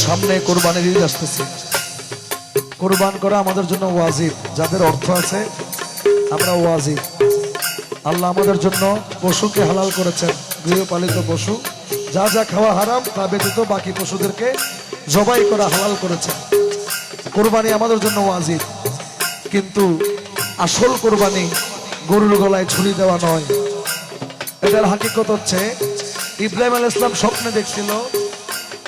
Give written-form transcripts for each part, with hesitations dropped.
সামনে কোরবানির ঈদ আসতেছে। কোরবান করা আমাদের জন্য ওয়াজিব, যাদের অর্থ আছে আমরা ওয়াজিব। আল্লাহ আমাদের জন্য পশুকে হালাল করেছেন, গৃহপালিত পশু, যা যা খাওয়া হারাম তা ব্যতীত বাকি পশুদেরকে জবাই করা হালাল করেছেন। কোরবানি আমাদের জন্য ওয়াজিব, কিন্তু আসল কোরবানি গরুর গলায় ছুরি দেওয়া নয়। এটার হাকিকত হচ্ছে, ইব্রাহিম আলাইহিস সালাম স্বপ্নে দেখছিল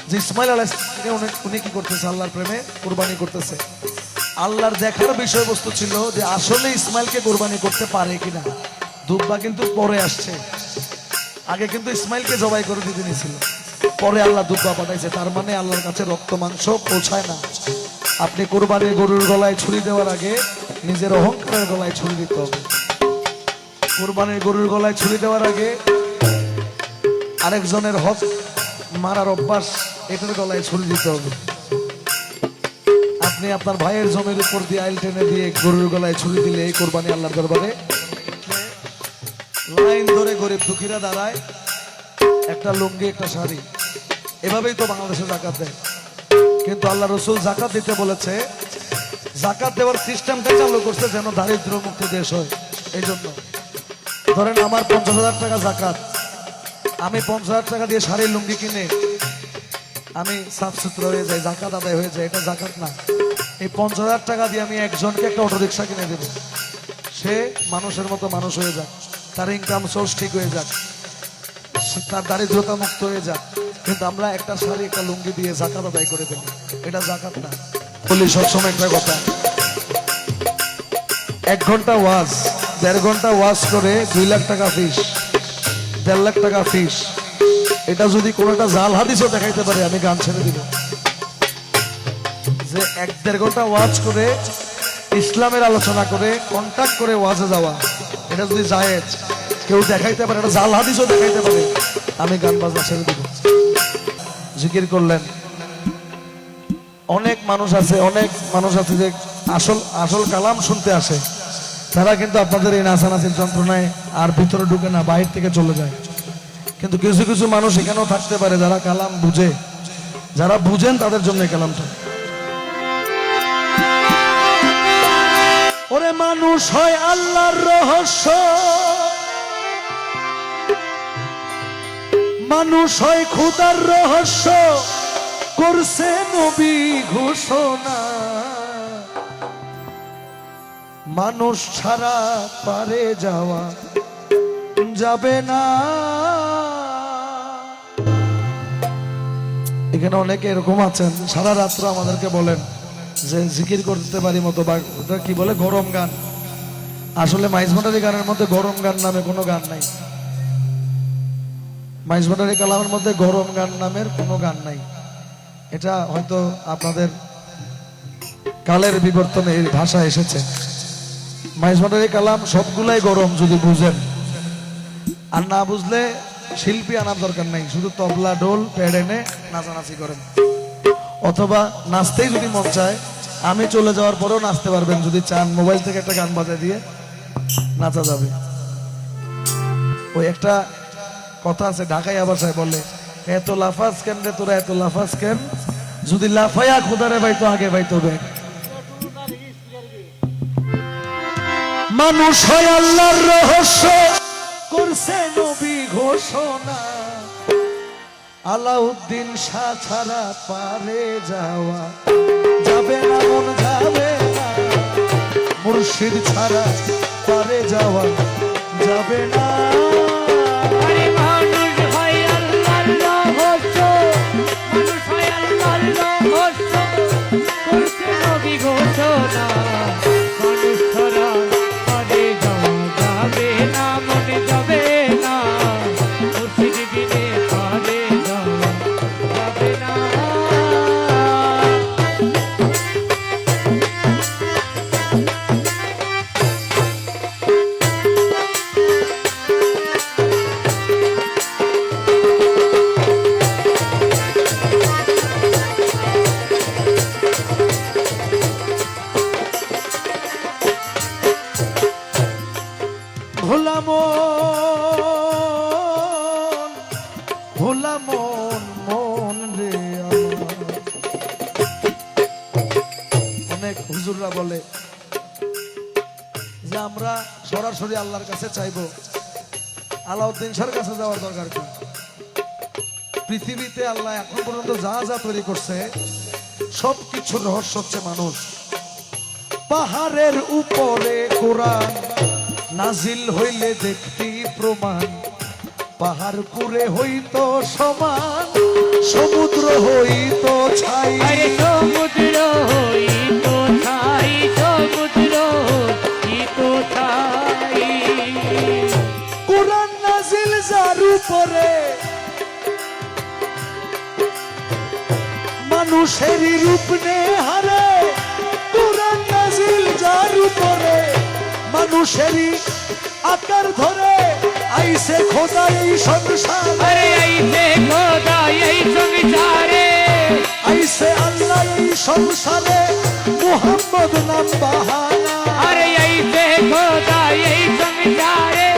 যে ইসমাইল আলাইহিস সালামকে উনি কি করতেছে, আল্লাহর প্রেমে কোরবানি করতেছে। আল্লাহর দেখার বিষয়বস্তু ছিল যে আসলে ইসমাইলকে কোরবানি করতে পারে কিনা। দুব্বা কিন্তু পরে আসছে, আগে কিন্তু ইসমাইলকে জবাই করে দিতে নিয়েছিল, পরে আল্লাহ দুব্বা পাঠাইছে। তার মানে আল্লাহর কাছে রক্ত মাংস পৌঁছায় না। আপনি কোরবানির গরুর গলায় ছুরি দেওয়ার আগে নিজের অহংকারের গলায় ছুরি দিতে হবে। কোরবানির গরুর গলায় ছুরি দেওয়ার আগে আরেকজনের হক মারার অভ্যাস, এটার গলায় ছুরি দিতে হবে। আপনি আপনার ভাইয়ের জমির উপর দিয়ে আইল টেনে দিয়ে গরুর গলায় ছুরি দিলে এই কোরবানি আল্লাহর দরবারে লাইন ধরে গরিব দুঃখীরা দাঁড়ায়, একটা লুঙ্গি একটা শাড়ি, এভাবেই তো বাংলাদেশে জাকাত দেয়। কিন্তু আল্লাহ রসুল জাকাত দিতে বলেছে, জাকাত দেওয়ার সিস্টেমটা চালু করছে যেন দারিদ্র মুক্ত দেশ হয়। এই জন্য ধরেন আমার 50,000 টাকা জাকাত, আমি 50,000 টাকা দিয়ে শাড়ি লুঙ্গি কিনে আমি সাফ সুতরা হয়ে যাই, জাকাত আদায় হয়ে যায়, এটা জাকাত না। এই 50,000 টাকা দিয়ে আমি একজনকে একটা অটো রিক্সা কিনে দেবো, সে মানুষের মতো মানুষ হয়ে যাক, তার ইনকাম সোর্স ঠিক হয়ে যাক, তার দারিদ্রতা মুক্ত হয়ে যাক। কিন্তু আমরা একটা শাড়ি একটা লুঙ্গি দিয়ে জাকাত আদায় করে দেবো, এটা জাকাত না। বলি সবসময় একটা কথা, 1 ঘন্টা ওয়াজ, 1.5 ঘন্টা ওয়াজ করে 2 লাখ টাকা ফিস, 1.5 লাখ টাকা ফিস, এটা যদি কোনোটা জাল হাদিসও দেখাইতে পারে আমি গান ছেড়ে দিব। যে 1.5 ঘন্টা ওয়াজ করে ইসলামের আলোচনা করে কন্টাক্ট করে ওয়াজে যাওয়া, এটা যদি জায়েজ কেউ দেখাইতে পারে, এটা জাল হাদিসও দেখাইতে পারে, আমি গান বাজনা ছেড়ে দিব। জিকির করলেন, অনেক মানুষ আছে যে আসল কালাম শুনতে আসে, তারা কিন্তু আপনাদের এই নাচানাচির যন্ত্রণায় আর ভিতরে ঢুকে না, বাইরে থেকে চলে যায়। কিন্তু কিছু কিছু মানুষ এখানেও থাকতে পারে যারা কালাম বুঝে, যারা বুঝেন তাদের জন্য কালামটা। ওরে মানুষ হয় আল্লাহর রহস্য, মানুষ হয় খোদার রহস্য, করছে নবী ঘোষণা, মানুষ ছাড়া পারে যাওয়া যাবে না। এখানে অনেকে এরকম আছেন সারা রাত্র আমাদেরকে বলেন যে জিকির করতে পারি মতো, বা কি বলে গরম গান। আসলে মাইজভান্ডারি গানের মধ্যে গরম গান নামে কোনো গান নাই, মাইজভান্ডারি কালামের মধ্যে গরম গান নামের কোনো গান নাই। এটা হয়তো আপনাদের কালের বিবর্তনে এই ভাষা এসেছে। মাইজভান্ডারি কালাম সবগুলাই গরম যদি বুঝেন, আর না বুঝলে শিল্পী আনার দরকার নাই, শুধু তবলা ঢোল প্যাড এনে নাচানাচি করেন, অথবা নাচতেই যদি মন চায় আমি চলে যাওয়ার পরেও নাচতে পারবেন, যদি চান মোবাইল থেকে একটা গান বাজায় দিয়ে নাচা যাবে। ওই একটা কথা আছে ঢাকাইয়া ভাষায় বলে, এত লাফাজ কেন রে তোরা, এত লাফাজ কেন, যদি লাফাইয়া খোদারে বাইতো আগে বাইতো বে। মানুষ হয় আল্লাহর রহস্য, করছে নবী ঘোষণা, আলাউদ্দিন শাহ ছাড়া পারে যাওয়া যাবে না, মন যাবে না, মুর্শিদ ছাড়া পারে যাওয়া যাবে না। হুজুররা বলে যে আমরা সরাসরি আল্লাহর কাছে চাইবো, আলাউদ্দিন শাহর কাছে যাওয়ার দরকার কি? পৃথিবীতে আল্লাহ এখন পর্যন্ত যা যা তৈরি করছে সবকিছুর রহস্য হচ্ছে মানুষ। পাহাড়ের উপরে কোরআন নাজিল হইলে দেখতি প্রমাণ, পাহাড় পুরে হইতো সমান, সমুদ্র হইতো ছাই, সমুদ্র হইতো ছাই, সমুদ্র হইতো ছাই। কোরআন নাজিল যার উপরে মানুষেরই রূপ নে হারে, কোরআন নাজিল যার উপরে মানুষেরই আকার ধরে, আইসে খোদা এই সংসারে, আইসে খোদা এই সংসারে, আইসে আল্লাহ এই সংসারে, মুহাম্মদ নাম বাহানা, আইসে খোদা এই সংসারে,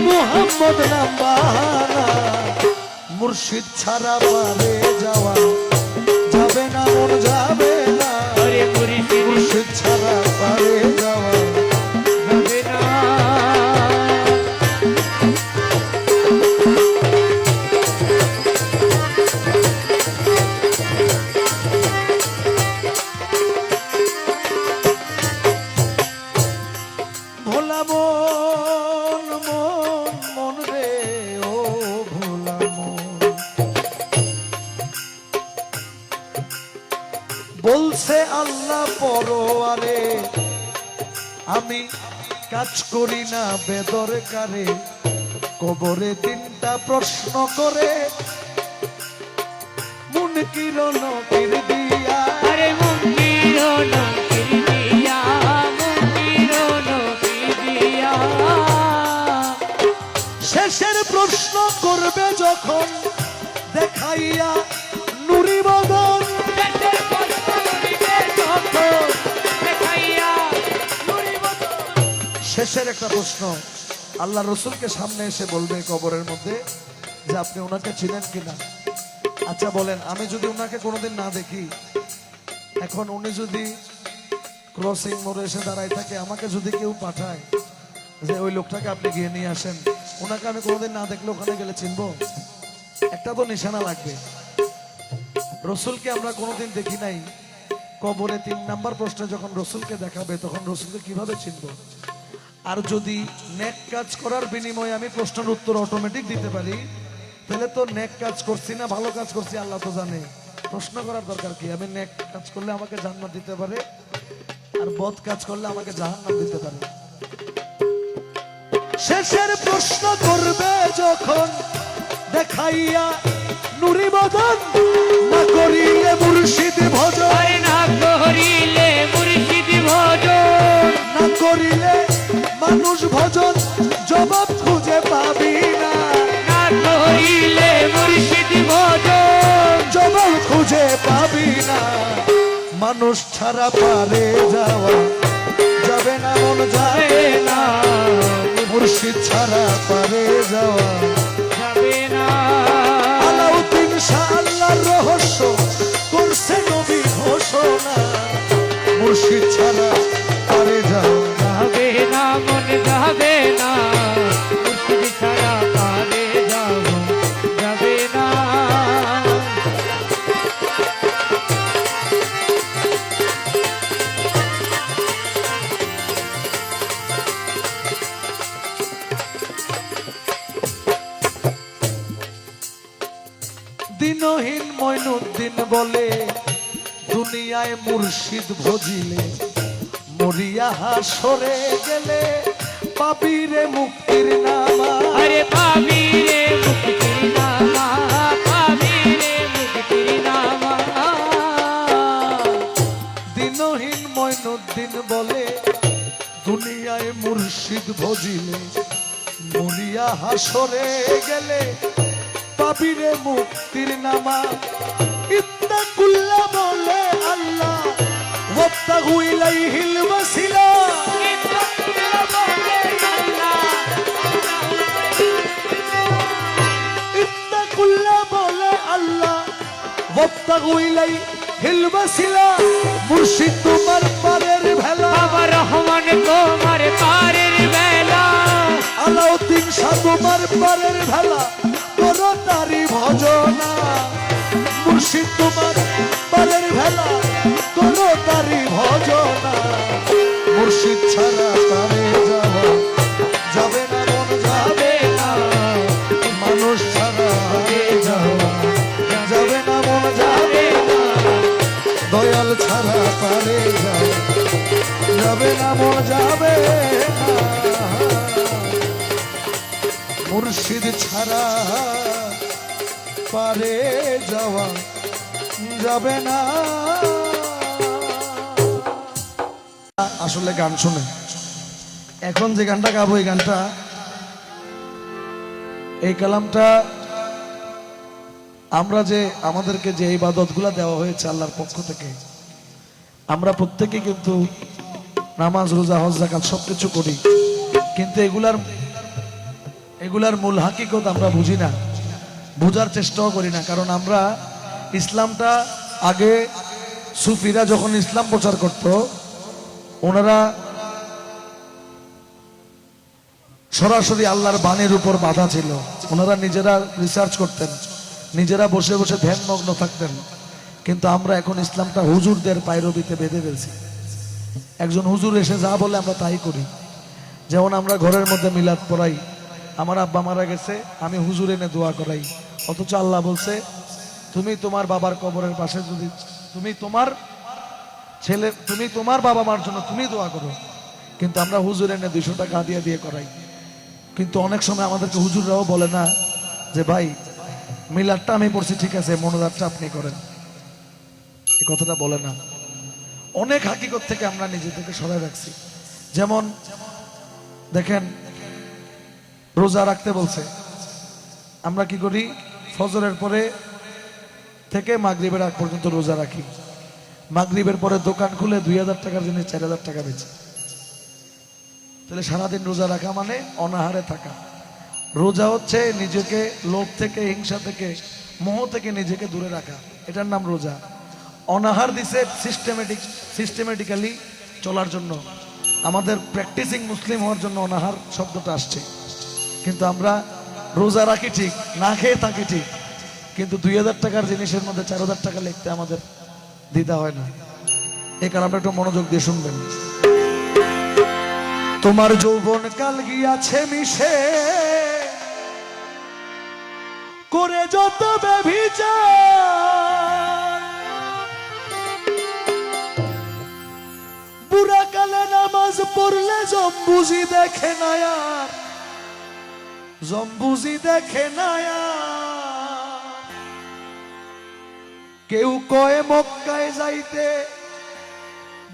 মুহাম্মদ নাম বাহানা। মুর্শিদ ছাড়া পারে যাওয়া যাবে না, মন যাবে না, মুর্শিদ ছাড়া পারে যাওয়া যাবে না। ভোলা মন মন মন রে, ও ভোলা মন বলছে আল্লাহ পরোয়ারে, আমি কাজ করি না বেদরকারে, কবরে তিনটা প্রশ্ন করে মুনকির নকির দিয়া, মুনকির নকির দিয়া, মুনকির নকির দিয়া। শেষের প্রশ্ন করবে যখন দেখাইয়া নুরি বদন, শেষের একটা প্রশ্ন আল্লাহ রসুলকে সামনে এসে বলবে কবরের মধ্যে যে আপনি ওনাকে চিনেন কিনা। আচ্ছা বলেন, আমি যদি ওনাকে কোনোদিন না দেখি, এখন উনি যদি ক্রসিং মোড়ে এসে দাঁড়ায় থাকে, আমাকে যদি কেউ পাঠায় যে ওই লোকটাকে আপনি গিয়ে নিয়ে আসেন, ওনাকে আমি কোনোদিন না দেখলে ওখানে গেলে চিনবো? একটা তো নিশানা লাগবে। রসুলকে আমরা কোনোদিন দেখি নাই, কবরে 3 নাম্বার প্রশ্নে যখন রসুলকে দেখাবে তখন রসুলকে কিভাবে চিনবো? আর যদি নেক কাজ করার বিনিময়ে আমি প্রশ্নের উত্তর অটোমেটিক দিতে পারি, তাহলে তো নেক কাজ করছি না ভালো কাজ করছি আল্লাহ তো জানে, প্রশ্ন করার দরকার কি? আমি নেক কাজ করলে আমাকে জান্নাত দিতে পারে, আর বদ কাজ করলে আমাকে জাহান্নাম দিতে পারে। শেষের প্রশ্ন করবে যখন দেখাইয়া নুরি বদন, না করিলে মুর্শিদ ভজন, না করিলে মুর্শিদ ভজন, না করিলে মানুষ ভজন, জবাব খুঁজে পাবি না, না করিলে মুর্শিদ ভজন, জবাব খুঁজে পাবি না। মানুষ ছাড়া পারে যাওয়া যাবে না, মন যাবে না, মুর্শিদ ছাড়া পারে যাওয়া যাবে না। আলাউদ্দিন শাহ আল্লাহর রহস্য করছে নবী ঘোষণা, মুর্শিদ ছাড়া পারে যাওয়া যাবে না, মন যাবে না, মুর্শিদ ছাড়া পারে যাব যাবে না। দিনহীন মইনুদ্দিন বলে দুনিয়ায় মুর্শিদ ভজিলে, মরিয়া হাসরে গেলে পাবিরে মুক্তির নামা, পাবি রে মুক্তির নামা, পাবি রে মুক্তির নামা। দিনহীন মইনুদ্দিন বলে দুনিয়ায় মুর্শিদ ভজিলে, মরিয়া হাসরে গেলে পাবিরে মুক্তির নামা। ইত্তাকুল্লাহ বলে আল্লাহ, ওয়াবতাগু ইলাইহিল ওয়াসিলা, ইত্তাকুল্লাহ বলে আল্লাহ, ওয়াবতাগু ইলাইহিল ওয়াসিলা। মুর্শিদ তোমার পারের তোমার পারের ভেলা করো তারি ভজনা, মুর্শিদ তোমার পারের ভেলা করো তারি ভজনা, মুর্শিদ ছাড়া তারে যাওয়া যাবে না, মন যাবে না, মানুষ ছাড়া যাওয়া যাবে না, মন যাবে না, দয়াল ছাড়া পারে যাওয়া যাবে না, মন যাবে না, মুর্শিদ ছাড়া পারে যাওয়া যাবে না। আসলে গান শুনে এখন যে গানটা গাবো, এই গানটা, এই কালামটা আমরা যে আমাদেরকে যে ইবাদতগুলো দেওয়া হয়েছে আল্লাহর পক্ষ থেকে, আমরা প্রত্যেকে কিন্তু নামাজ রোজা হজ যাকাত সবকিছু করি, কিন্তু এগুলার মূল হাকিকত আমরা বুঝি না, বোঝার চেষ্টাও করি না। কারণ আমরা ইসলামটা আগে সুফিরা যখন ইসলাম প্রচার করত, ওনারা সরাসরি আল্লাহর বাণীর উপর বাধা ছিল, ওনারা নিজেরা রিসার্চ করতেন, নিজেরা বসে বসে ধ্যানমগ্ন থাকতেন। কিন্তু আমরা এখন ইসলামটা হুজুরদের পায়রবিতে বেঁধে ফেলছি। একজন হুজুর এসে যা বলে আমরা তাই করি। যেমন আমরা ঘরের মধ্যে মিলাদ পড়াই, আমার আব্বা মারা গেছে, আমি হুজুর এনে দোয়া করাই, অথচ আল্লাহ বলছে তুমি তোমার বাবার কবরের পাশে যদি তুমি তোমার বাবা মার জন্য তুমি দোয়া করো, কিন্তু আমরা হুজুর এনে 200 টাকা দিয়ে করাই। কিন্তু অনেক সময় আমাদেরকে হুজুররাও বলে না যে ভাই মিলাদটা আমি পড়ছি ঠিক আছে, মনোদারটা আপনি করেন, এই কথাটা বলে না। অনেক হাকিকত থেকে আমরা নিজেদেরকে সরাই রাখছি। যেমন দেখেন, রোজা রাখতে বলছে, আমরা কি করি, ফজরের পরে থেকে মাগরিবের আগ পর্যন্ত রোজা রাখি, মাগরিবের পরে দোকান খুলে 2000 টাকার জিনিস 4000 টাকা বেচে। তাহলে সারাদিন রোজা রাখা মানে অনাহারে থাকা। রোজা হচ্ছে নিজেকে লোভ থেকে, হিংসা থেকে, মোহ থেকে নিজেকে দূরে রাখা, এটার নাম রোজা। অনাহার দিছে সিস্টেমেটিক্যালি চলার জন্য, আমাদের প্র্যাকটিসিং মুসলিম হওয়ার জন্য অনাহার শব্দটা আসছে। কিন্তু আমরা রোজা রাখি ঠিক, না খেয়ে থাকি ঠিক, কিন্তু 2000 টাকার জিনিসের মধ্যে 4000 টাকা লিখতে আমাদের দ্বিধা হয় না। এই কারণটা একটু মনোযোগ দিয়ে শুনবেন। তোমার যৌবন কাল গিয়াছে মিশে, করে যত ব্যভিচার, বুড়া কালে নামাজ পড়লে জম্বুজি দেখে না আর, জম্বুজি দেখে না আর। কেউ কয় মক্কায় যাইতে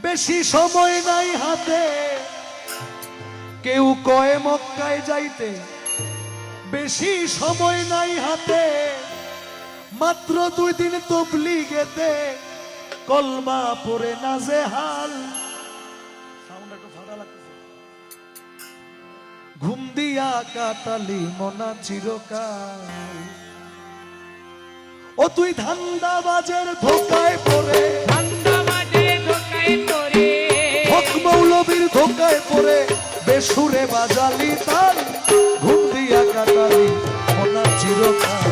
বেশি সময় নাই হাতে, কেউ কয় মক্কায় যাইতে বেশি সময় নাই হাতে, মাত্র 2 দিন তবলিগেতে কলমা পড়ে নাজেহাল। সাউন্ড একটু ফাটা লাগতেছে। ঘুম দিয়া কাটালি মনা চিরকাল, ও তুই ধান্দাবাজের ধোকায় পড়ে, হক মৌলবীর ধোকায় পড়ে বেসুরে বাজালি তাল। ঘুম দিয়া কাটালি মনা চিরকাল,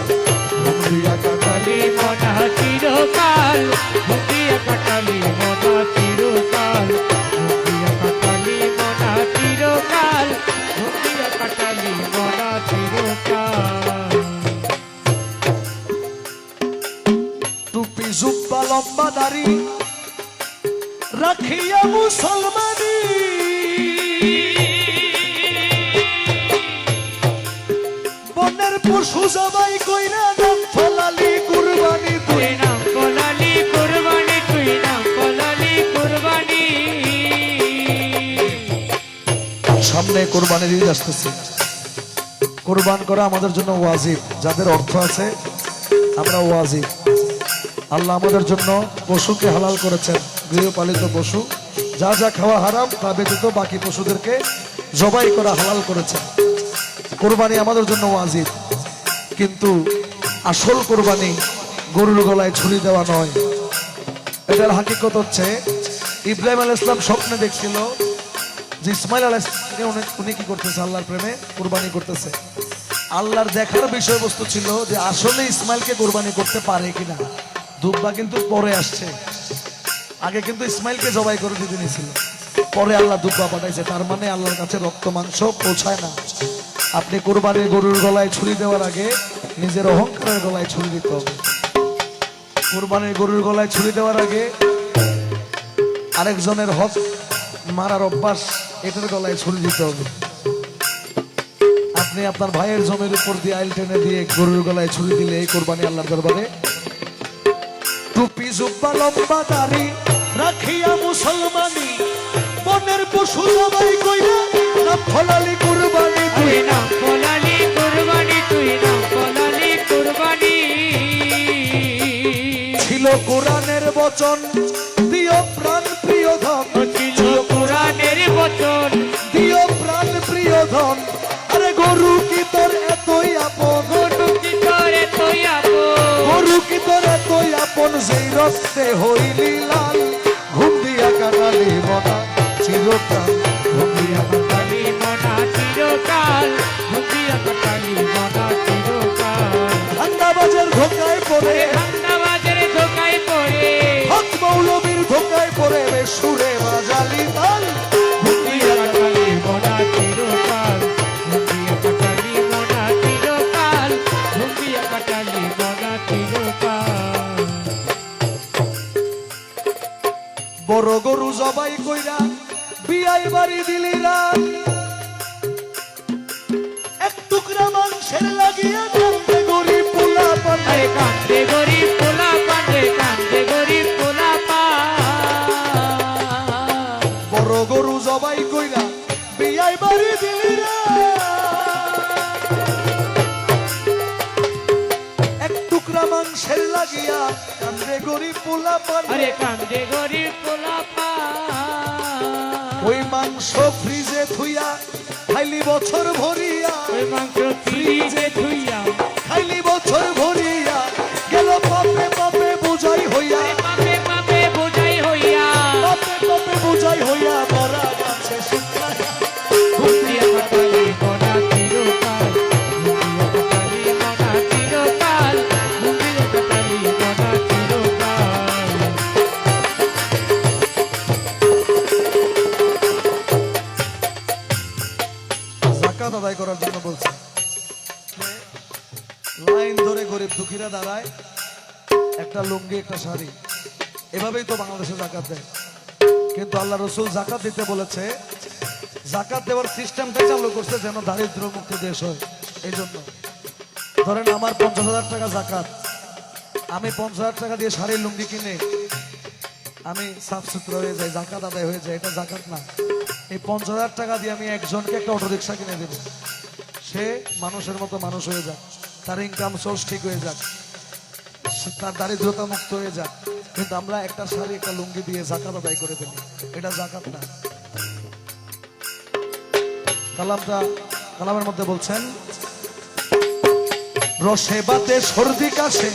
ঘুম দিয়া কাটালি মনা চিরকাল, ঘুম দিয়া কাটালি মনা চিরকাল, ঘুম দিয়া কাটালি মনা চিরকাল, ঘুম দিয়া কাটালি মনা চিরকাল। টুপি জুব্বা লম্বা দাড়ি রাখিয়া মুসলমানি, বনের পশু জবাই কইরা নাম ফলালি কুরবানি, তুই নাম ফলালি কুরবানি, তুই নাম ফলালি কুরবানি। সামনে কোরবানির ঈদ আসতেছে। কোরবান করা আমাদের জন্য ওয়াজিব, যাদের অর্থ আছে আমরা ওয়াজিব। আল্লাহ আমাদের জন্য পশুকে হালাল করেছেন, গৃহপালিত পশু, যা যা খাওয়া হারাম তা ব্যতীত বাকি পশুদেরকে জবাই করা হালাল করেছেন। কোরবানি আমাদের জন্য ওয়াজিব, কিন্তু আসল কোরবানি গরুর গলায় ছুরি দেওয়া নয়। এটার হাকিকত হচ্ছে, ইব্রাহিম আলাইহিস সালাম স্বপ্নে দেখছিল যে ইসমাইল আলাইহিস সালামকে উনি কি করতেছে, আল্লাহর প্রেমে কোরবানি করতেছে। আল্লাহর দেখার বিষয়বস্তু ছিল যে আসলে ইসমাইলকে কোরবানি করতে পারে কিনা। দুব্বা কিন্তু পরে আসছে, আগে কিন্তু ইসমাইলকে জবাই করে দিতে নিয়েছিল, পরে আল্লাহ দুব্বা পাঠাইছে। তার মানে আল্লাহর কাছে রক্ত মাংস পৌঁছায় না। আপনি কোরবানির গরুর গলায় ছুরি দেওয়ার আগে নিজের অহংকারের গলায় ছুরি দিতে হবে। কোরবানির গরুর গলায় ছুরি দেওয়ার আগে আরেকজনের হক মারার অভ্যাস, এটার গলায় ছুরি দিতে হবে। আপনি আপনার ভাইয়ের জমির উপর দিয়ে আইল টেনে দিয়ে গরুর গলায় ছুরি দিলে এই কোরবানি আল্লাহর দরবারে। টুপি জুব্বা লম্বা দাড়ি রাখিয়া মুসলমানি, বনের পশু জবাই কইরা না ফলালি কুরবানি। তুই না ফলালি কুরবানি, তুই না ফলালি কুরবানি। ছিল কোরআনের বচন দিও প্রাণ প্রিয় ধন, ছিল কোরআনের বচন দিও প্রাণ প্রিয় ধন। আরে গরু কি তোর এতই আপন, গরু কি করে তুই আপন, গরু কি তোর এতই আপন, যেই রক্তে হইলি লাল। ঘুম দিয়া কাটালি মনা চিরকাল, ঘুম দিয়া কাটালি মনা চিরকাল, ঘুমিয়া কাটালি মনা চিরকাল। ঠান্ডাবাজের ধোকায় পড়ে, ঠান্ডাবাজের ধোকায় পড়ে, হক মৌলবীর ধোকায় পড়ে সুরে বাজালি তাল। ঘুমিয়া কাটালি মনা চিরকাল, ঘুমিয়া কাটালি মনা চিরকাল, ঘুমিয়া কাটালি মনা চিরকাল। বড় গরু জবাই কইরা বিয়াই বাড়ি দিলি রাত, এক টুকরা মাংসের লাগিয়া কান্দে গরিব পোলা পান। আরে কান্দে গরিব পোলা পান রে, কান্দে গরিব পোলা পান। বড় গরু জবাই কইরা বিয়াই বাড়ি দিলি রাত, এক টুকরা মাংসের লাগিয়া কান্দে গরিব পোলা পান। আরে কান্দে গরিব পোলা পান। ওই মাংস ফ্রিজে থুইয়া খাইলি বছর ভরিয়া, ওই মাংস ফ্রিজে থুইয়া, খাইলি বছর ভরিয়া, গেল পাপে পাপে বোঝাই হইয়া, পাপে পাপে বোঝাই হইয়া, পাপে পাপে বোঝাই হইয়া মরা গাছে শুকাইয়া। ঘুমিয়া কাটালি মনা চিরকাল, ঘুমিয়া কাটালি মনা চিরকাল, ঘুমিয়া কাটালি মনা চিরকাল। যাকাত আদায় করার জন্য বলছে, লাইন ধরে গরিব দুঃখীরা দাঁড়ায়, একটা লুঙ্গি একটা শাড়ি, এভাবেই তো বাংলাদেশে যাকাত দেয়। কিন্তু আল্লাহ রসুল যাকাত দিতে বলেছে, যাকাত দেওয়ার সিস্টেমটা চালু করছে যেন দারিদ্র মুক্ত দেশ হয়। এই জন্য ধরেন আমার 50,000 টাকা যাকাত, আমি 50,000 টাকা দিয়ে শাড়ি লুঙ্গি কিনে আমি সাফ সুতরা হয়ে যাই, যাকাত আদায় হয়ে যায়, এটা যাকাত না। এই 50,000 টাকা দিয়ে আমি একজনকে একটা অটো রিক্সা কিনে দেব, সে মানুষের মতো মানুষ হয়ে যাক, তার ইনকাম সোর্স ঠিক হয়ে যাক, তার দারিদ্রতা মুক্ত হয়ে যাক। কিন্তু আমরা একটা শাড়ি একটা লুঙ্গি দিয়ে যাকাত আদায় করে ফেলি, এটা যাকাত না। কালামের মধ্যে বলছেন, রসে বাতে সর্দি কাশে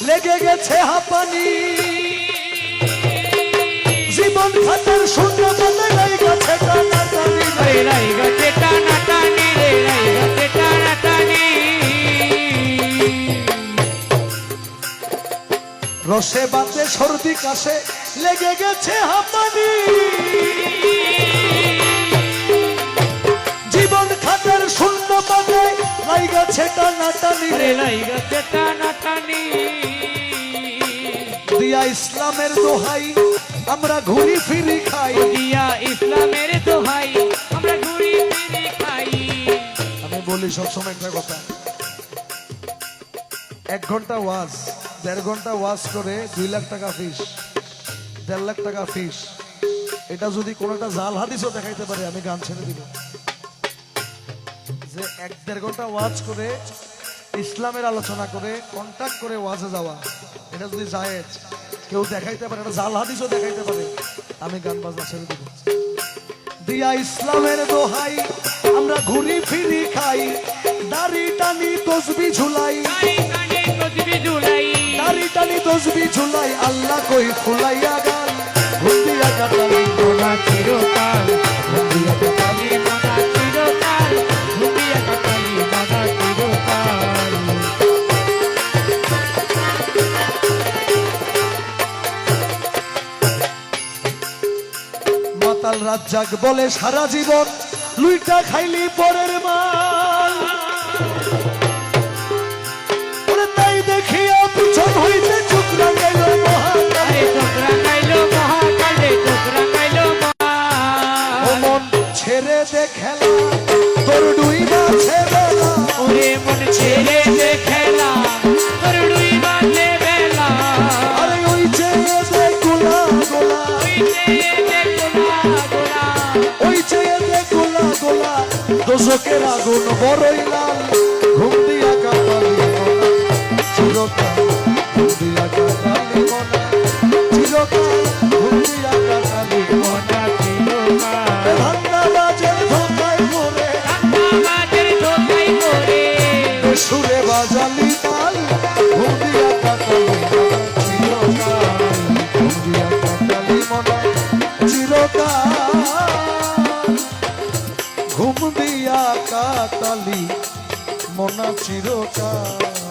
লেগে গেছে হাঁপানি, জীবন খাতার শূন্য পাতে লাই গেছে টানাটানি। রে লাই গেছে টানাটানি, রে লাই গেছে টানাটানি। রসে বাতে সর্দি কাশে লেগে গেছে হাঁপানি, জীবন খাতার শূন্য পাতে লাই গেছে টানাটানি। রে লাই গেছে টানাটানি। দিয়া ইসলামের দোহাই আমরা ঘুরি ফিরি খাই, দিয়া ইসলামের দোহাই আমরা ঘুরি ফিরি খাই। আমি বলি সবসময় একটা কথা, 1 ঘন্টা ওয়াজ 1.5 ঘন্টা ওয়াজ করে 2 লাখ টাকা ফিস, 1.5 লাখ টাকা ফিস, এটা যদি কোনো একটা জাল হাদিসও দেখাইতে পারে আমি গান ছেড়ে দিব। যে 1-1.5 ঘন্টা ওয়াজ করে ইসলামের আলোচনা করে কন্টাক্ট করে ওয়াজে যাওয়া, এটা যদি জায়েজ কেউ দেখাইতে পারে, এটা জাল হাদিসও দেখাইতে পারে, আমি গান বাজনা ছেড়ে দিব। দিয়া ইসলামের দোহাই আমরা ঘুরি ফিরি খাই, দাড়ি টানি তসবি ঝুলাই, দাড়ি টানি তসবি ঝুলাই, দাড়ি টানি তসবি ঝুলাই, আল্লাহ কই ফুলাইয়া গান। ঘুমিয়া কাটালি মনা চিরকাল, ঘুমিয়া কাটালি মনা চিরকাল, ঘুমিয়া কাটালি মনা চিরকাল। কাল রাত জাগ বলে সারা জীবন লুইটা খাইলি পরের মাল ওরে তাই দেখিয়া পিছন হইতে চোখ রাঙাইল মহাকাল আরে চোখ রাঙাইলো মহাকাল রে চোখ রাঙাইলো ও মন ছেড়ে দে খেলা তোর ডুইবা ছেড়ে না ওরে মন ছেড়ে দে খেলা তোর ডুই বাজে বেলা আরে ওই যে দে গোলা গোলা ওই যে দে গোলা গোলা ওই যে দে গোলা গোলা দোজকের আগুন বড়ই লাল ঘুম দিয়া কাটালি মনা চিরকাল ঘুম দিয়া কাটালি মনা চিরকাল ঘুম দিয়া কাটালি মনা মনা চিরকাল ধান্দা বাজে ধোকায় পড়ে রান্না বাজের ধোকাই করে সুরে বাজালি তাল ঘুম দিয়া কাটালি মনা চিরকাল ঘুম দিয়া কাটালি মনা চিরকাল ঘুম দিয়া কাটালি মনা চিরকাল